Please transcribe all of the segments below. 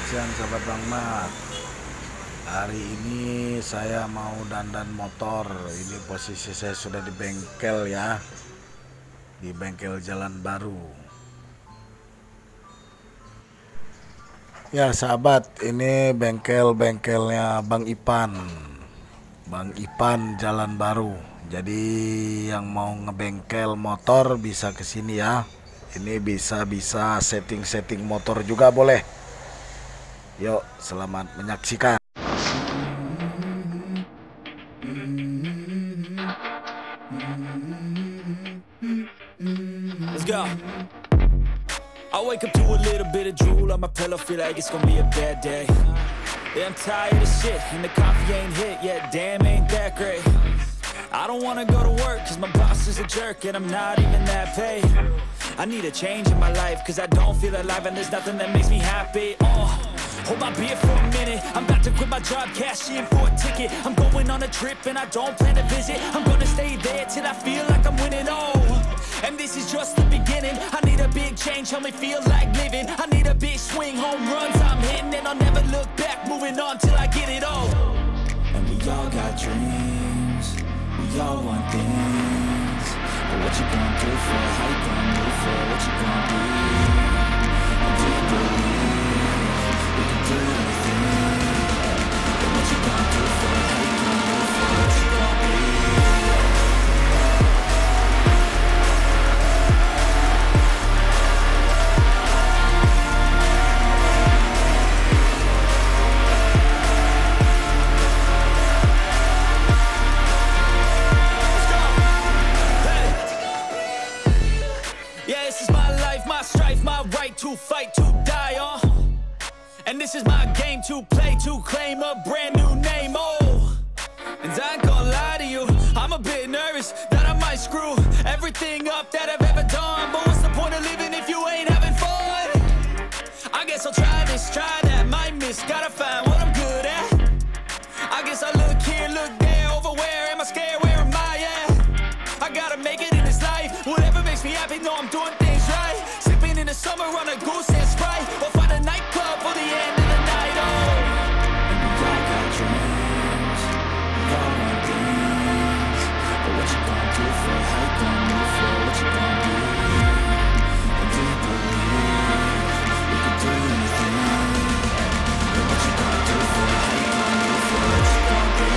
siang sahabat Bang Mat. Hari ini saya mau dandan motor. Ini posisi saya sudah di bengkel ya, di bengkel Jalan Baru. Ya sahabat, ini bengkelnya Bang Ipan Jalan Baru. Jadi yang mau ngebengkel motor bisa ke sini ya. Ini bisa setting motor juga boleh. Yuk, selamat menyaksikan. Let's go. I wake up to a little bit of drool on my pillow, feel like it's gonna be a bad day. Yeah, I'm tired of shit, and the coffee ain't hit yet, damn ain't that great. I don't wanna go to work, cause my boss is a jerk, and I'm not even that paid. I need a change in my life, cause I don't feel alive, and there's nothing that makes me happy. Hold my beer for a minute, I'm about to quit my job, cash in for a ticket. I'm going on a trip, and I don't plan to visit. I'm gonna stay there till I feel like I'm winning, and this is just the beginning. I need a big change, help me feel like living. I need a big swing, home runs I'm hitting, and I'll never look back, moving on till I get it all. And we all got dreams, we all want things, but what you gonna do for it? How you gonna move for it? What you gonna be? And do you believe we can do anything? But what you gonna do for it? How you gonna move for it? What you gonna be? To fight, to die on, and this is my game to play, to claim a brand new name, and I ain't gonna lie to you, I'm a bit nervous that I might screw everything up that I've ever done, but what's the point of living if you ain't having fun? I guess I'll try this, try that, might miss, gotta find what I'm good at. I guess I look here, look there, over where am I scared, where am I at? I gotta make it in this life, whatever makes me happy, know I'm doing things right. In the summer on a goose and Sprite, or find a nightclub for the end of the night, And we all got dreams, we all want things, but what you gonna do for it? How you gonna move for it? What you gonna do? And do you believe we can do anything? And what you gonna do for it? How you gonna move for it? What you gonna do?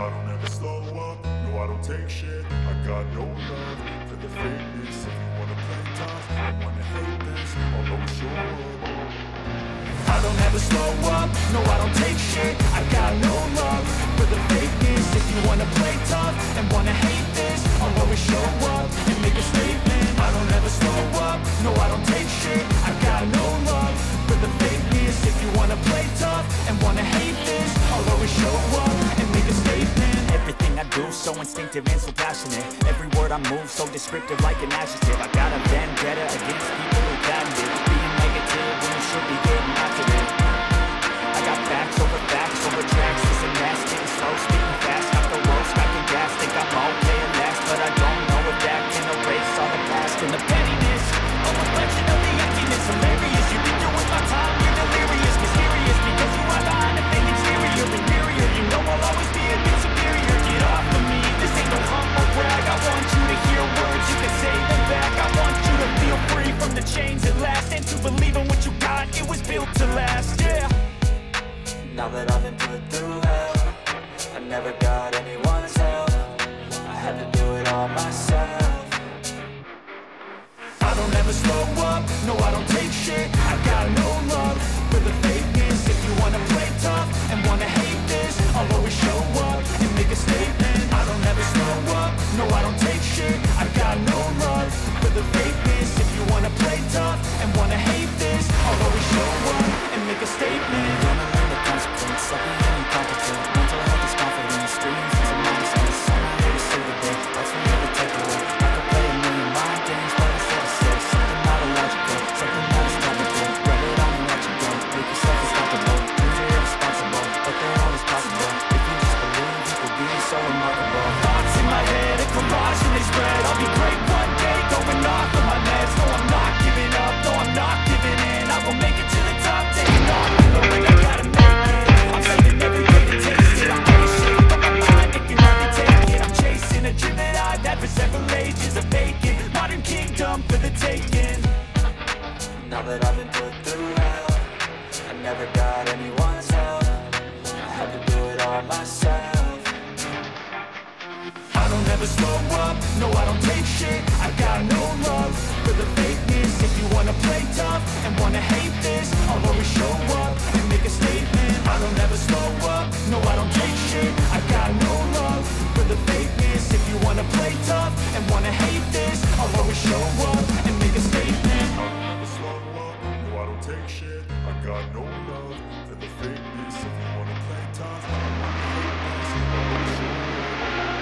I don't ever slow up, no I don't take shit. I got no love for the fakeness. If you wanna play tough, I wanna hate this, I'll always show up. I don't ever slow up, no I don't take shit. I got no love for the fakeness. If you wanna play tough and wanna hate this, I'll always show up and make a statement. I don't ever slow up, no I don't take shit. I got no love for the fakeness. If you wanna play tough and wanna hate this, I'll always show up and make a statement. Everything I do so instinctive and so passionate. Every word I move so descriptive like an adjective. I got a vendetta against people who patented being negative when you should be getting positive. I got facts over tracks. This and that, getting slow, speaking fast. Got the road, smacking gas. Think I'm okay and last, but I don't know if that can erase all the past and the pettiness. A reflection of the emptiness, hilarious. You think you're worth my time, you're delirious, mysterious, because you are behind a fake exterior, inferior. You know I'll always be a bit superior. Get off of me, this ain't no humble brag. I want you to hear words, you can say them back. I want you to feel free from the chains at last, and to believe in what you got, it was built to last, yeah. Now that I've been put through hell, I never got anyone's help. I had to do it all myself. I don't ever slow up, no I don't take shit. I got no love for the fakeness. If you wanna play tough and wanna hate this, I'll always show up and make a statement. I don't ever slow up, no I don't take shit. I got no love for the fakeness. If you wanna play tough and wanna hate this, I'll always show up and make a statement. Gonna learn the consequence of being incompetent. Mental health is confidence, streams into minus on the sun. Here to save the day, that's for you to take away. freedom for the taking. Now that I've been put through hell, I never got anyone's help. I had to do it all myself. I don't ever slow up, no I don't take shit. I got no love for the fakeness. If you wanna play tough and wanna hate this, I'll always show up and make a statement. I don't ever slow up, no I don't take shit. I got no love for the fakeness. If you wanna play tough and wanna hate this, I'll always show up and make a statement. I'll never slow up, no I don't take shit. I got no love for the fakeness. If you wanna play tough, I wanna hate this, I'll always show up.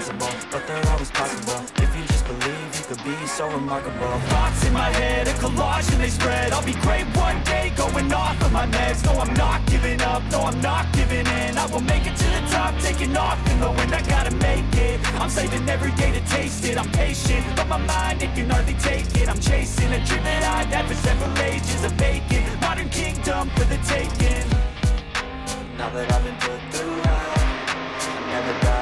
impossible, but they're always possible. If you just believe, you could be so remarkable. Thoughts in my head, a collage and they spread. I'll be great one day, going off of my meds. No, I'm not giving up, no, I'm not giving in. I will make it to the top, taking off in the wind. I gotta make it, I'm saving every day to taste it. I'm patient, but my mind, it can hardly take it. I'm chasing a dream that I've had for several ages. A vacant, modern kingdom for the taking. Now that I've been put through hell, I never got